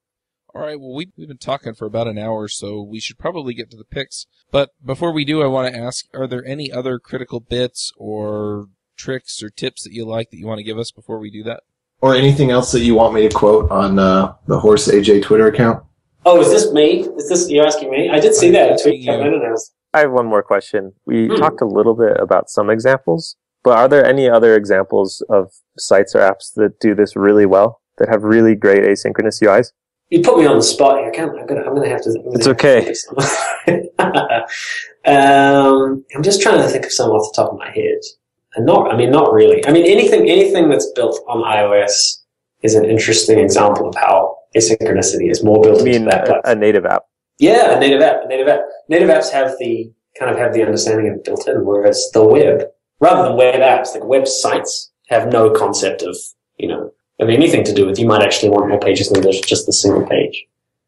All right, well, we've been talking for about an hour, so we should probably get to the picks. But before we do, I want to ask, are there any other critical bits or tricks or tips that you like that you want to give us before we do that? Or anything else that you want me to quote on the Horse AJ Twitter account? Oh, is this me? You asking me? I did see that tweet come in, and I have one more question. We talked a little bit about some examples, but are there any other examples of sites or apps that do this really well, that have really great asynchronous UIs? You put me on the spot here. I'm gonna have to. It's okay. I'm just trying to think of some off the top of my head. Not really. Anything that's built on iOS is an interesting example of how asynchronicity is more built into that platform. A native app. Yeah, a native app. Native apps have the understanding of built-in, whereas the web, rather than web apps, like websites, have no concept of anything to do with. You might actually want more pages than there's just a single page.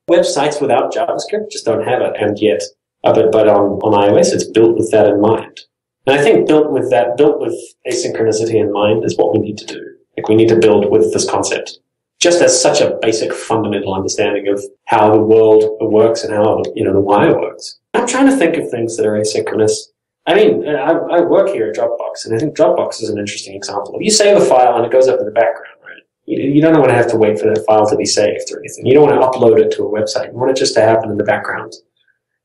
Websites without JavaScript just don't have it, and yet, but on iOS, it's built with that in mind. And I think built with asynchronicity in mind is what we need to do. Like, we need to build with this concept. Just as such a basic fundamental understanding of how the world works and how, the wire works. I'm trying to think of things that are asynchronous. I work here at Dropbox, and I think Dropbox is an interesting example. If you save a file and it goes up in the background, right? You don't want to have to wait for that file to be saved or anything. You don't want to upload it to a website. You want it just to happen in the background.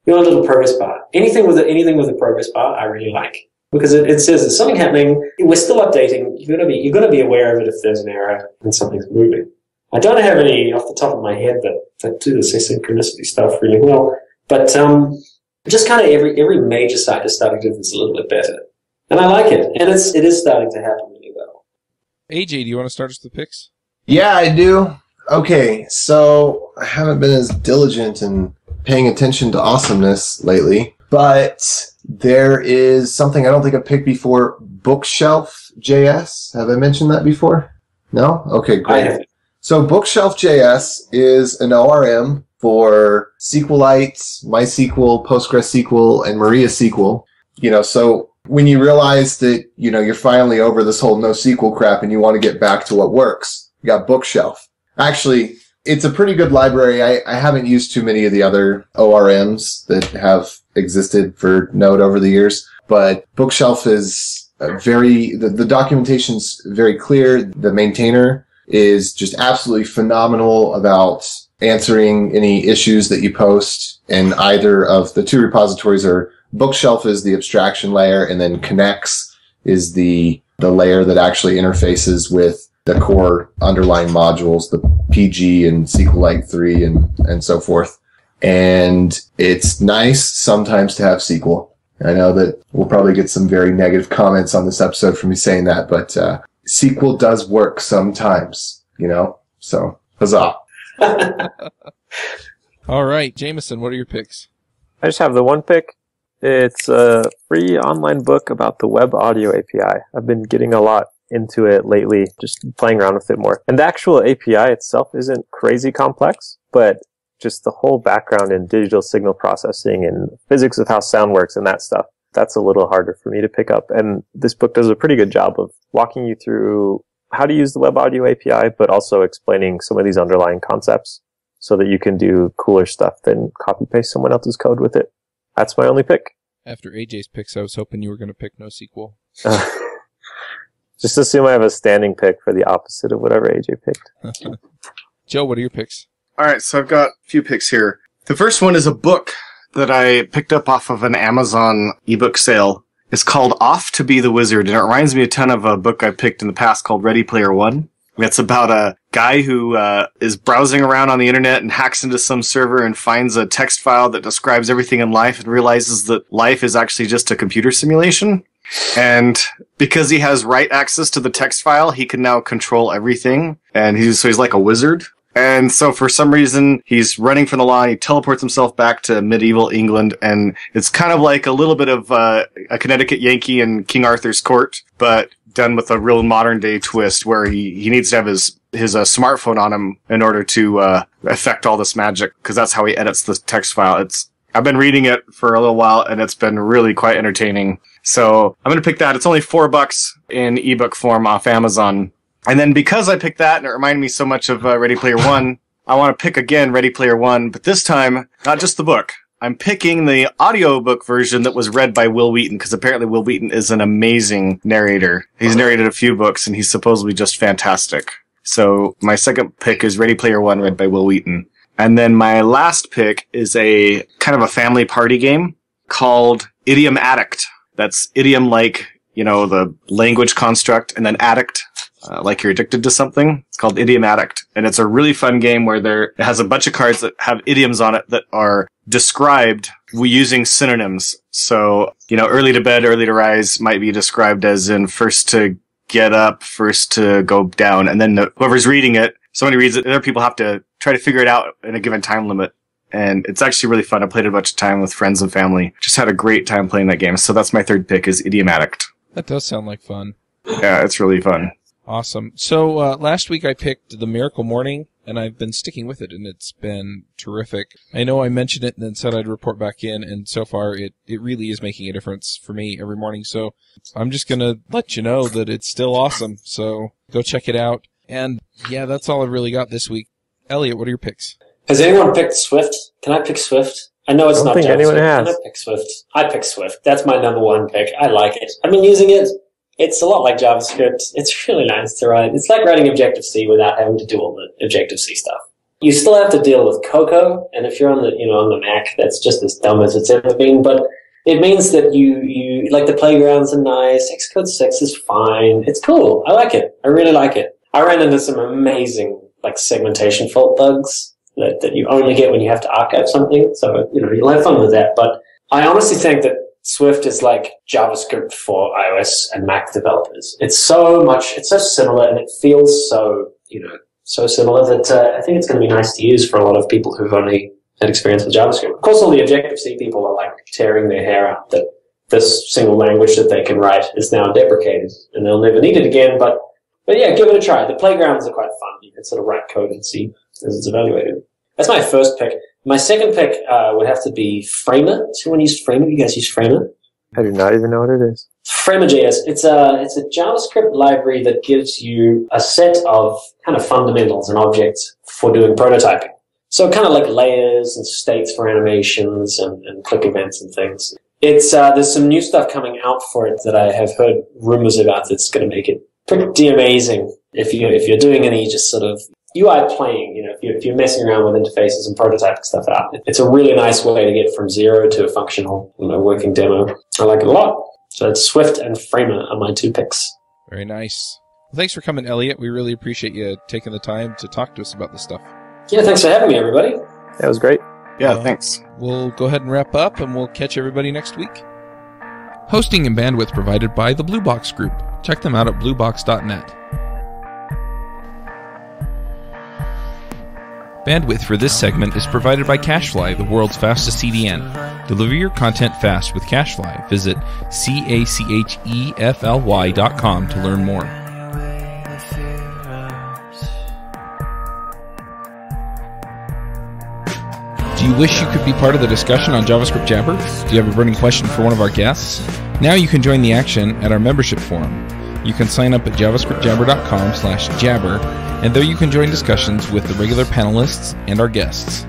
You want a little progress bar. Anything with a progress bar, I really like. Because it says there's something happening. We're still updating. You're gonna be aware of it if there's an error and something's moving. I don't have any off the top of my head that do this asynchronicity stuff really well. But just kind of every major site is starting to do this a little bit better, and I like it. And it is starting to happen really well. AJ, do you want to start us the picks? Yeah, I do. Okay, so I haven't been as diligent in paying attention to awesomeness lately, but there is something I don't think I've picked before, Bookshelf.js. Have I mentioned that before? No? Okay, great. So Bookshelf.js is an ORM for SQLite, MySQL, PostgreSQL, and MariaSQL. So when you realize that, you're finally over this whole NoSQL crap and you want to get back to what works, you got Bookshelf. Actually, it's a pretty good library. I haven't used too many of the other ORMs that have existed for Node over the years, but Bookshelf is the documentation's very clear. The maintainer is just absolutely phenomenal about answering any issues that you post, and either of the two repositories are Bookshelf is the abstraction layer, and then Connects is the layer that actually interfaces with the core underlying modules, the PG and SQLite 3 and so forth. And it's nice sometimes to have SQL. I know that we'll probably get some very negative comments on this episode from me saying that, but SQL does work sometimes, so huzzah. All right, Jameson, what are your picks? I just have the one pick. It's a free online book about the web audio API. I've been getting a lot into it lately, just playing around with it more. And the actual API itself isn't crazy complex, but just the whole background in digital signal processing and physics of how sound works and that stuff, that's a little harder for me to pick up. And this book does a pretty good job of walking you through how to use the web audio API, but also explaining some of these underlying concepts so that you can do cooler stuff than copy paste someone else's code with it. That's my only pick. After AJ's picks, I was hoping you were going to pick NoSQL. Just assume I have a standing pick for the opposite of whatever AJ picked. Joe, what are your picks? All right, so I've got a few picks here. The first one is a book that I picked up off of an Amazon ebook sale. It's called Off to Be the Wizard, and it reminds me a ton of a book I picked in the past called Ready Player One. It's about a guy who is browsing around on the internet and hacks into some server and finds a text file that describes everything in life and realizes that life is actually just a computer simulation. And because he has write access to the text file, he can now control everything. And he's like a wizard. And so for some reason, he's running from the law and he teleports himself back to medieval England. And it's kind of like a little bit of a Connecticut Yankee in King Arthur's court, but done with a real modern day twist where he needs to have his smartphone on him in order to affect all this magic, because that's how he edits the text file. I've been reading it for a little while and it's been really quite entertaining. So I'm going to pick that. It's only $4 in ebook form off Amazon. And then because I picked that and it reminded me so much of Ready Player One, I want to pick again Ready Player One, but this time, not just the book. I'm picking the audiobook version that was read by Will Wheaton, because apparently Will Wheaton is an amazing narrator. He's narrated a few books and he's supposedly just fantastic. So my second pick is Ready Player One, read by Will Wheaton. And then my last pick is a kind of a family party game called Idiom Addict. That's idiom like, the language construct, and then addict, like you're addicted to something. It's called Idiom Addict. And it's a really fun game where it has a bunch of cards that have idioms on it that are described using synonyms. So, early to bed, early to rise might be described as in first to get up, first to go down. And then whoever's reading it, somebody reads it, other people have to try to figure it out in a given time limit. And it's actually really fun. I played it a bunch of time with friends and family. Just had a great time playing that game. So that's my third pick, is Idiom Addict. That does sound like fun. Yeah, it's really fun. Awesome. So last week I picked The Miracle Morning, and I've been sticking with it, and it's been terrific. I know I mentioned it and then said I'd report back in, and so far it really is making a difference for me every morning. So I'm just going to let you know that it's still awesome. So go check it out. And yeah, that's all I've really got this week. Elliot, what are your picks? Has anyone picked Swift? Can I pick Swift? I know it's not JavaScript. Anyone has. Can I pick Swift? I pick Swift. That's my number one pick. I like it. I've been using it. It's a lot like JavaScript. It's really nice to write. It's like writing Objective-C without having to do all the Objective-C stuff. You still have to deal with Cocoa, and if you're on the Mac, that's just as dumb as it's ever been. But it means that you like the playgrounds are nice. Xcode 6 is fine. It's cool. I like it. I really like it. I ran into some amazing segmentation fault bugs that you only get when you have to archive something. So, you'll have fun with that. But I honestly think that Swift is like JavaScript for iOS and Mac developers. It's so similar, and it feels so similar that I think it's going to be nice to use for a lot of people who've only had experience with JavaScript. Of course, all the Objective-C people are tearing their hair out that this single language that they can write is now deprecated and they'll never need it again. But yeah, give it a try. The playgrounds are quite fun. You can sort of write code and see as it's evaluated. That's my first pick. My second pick would have to be Framer. Has anyone used Framer? You guys use Framer? I do not even know what it is. Framer.js. It's a JavaScript library that gives you a set of kind of fundamentals and objects for doing prototyping. So kind of like layers and states for animations and click events and things. It's there's some new stuff coming out for it that I have heard rumors about that's going to make it pretty amazing if you're doing any just sort of UI playing, if you're messing around with interfaces and prototyping stuff out. It's a really nice way to get from zero to a functional, working demo. I like it a lot. So it's Swift and Framer are my two picks. Very nice. Well, thanks for coming, Elliot. We really appreciate you taking the time to talk to us about this stuff. Yeah, thanks for having me, everybody. That was great. Yeah, thanks. We'll go ahead and wrap up, and we'll catch everybody next week. Hosting and bandwidth provided by the Blue Box Group. Check them out at bluebox.net. Bandwidth for this segment is provided by CacheFly, the world's fastest CDN. Deliver your content fast with CacheFly. Visit CACHEFLY.com to learn more. Do you wish you could be part of the discussion on JavaScript Jabber? Do you have a burning question for one of our guests? Now you can join the action at our membership forum. You can sign up at javascriptjabber.com/jabber, and there you can join discussions with the regular panelists and our guests.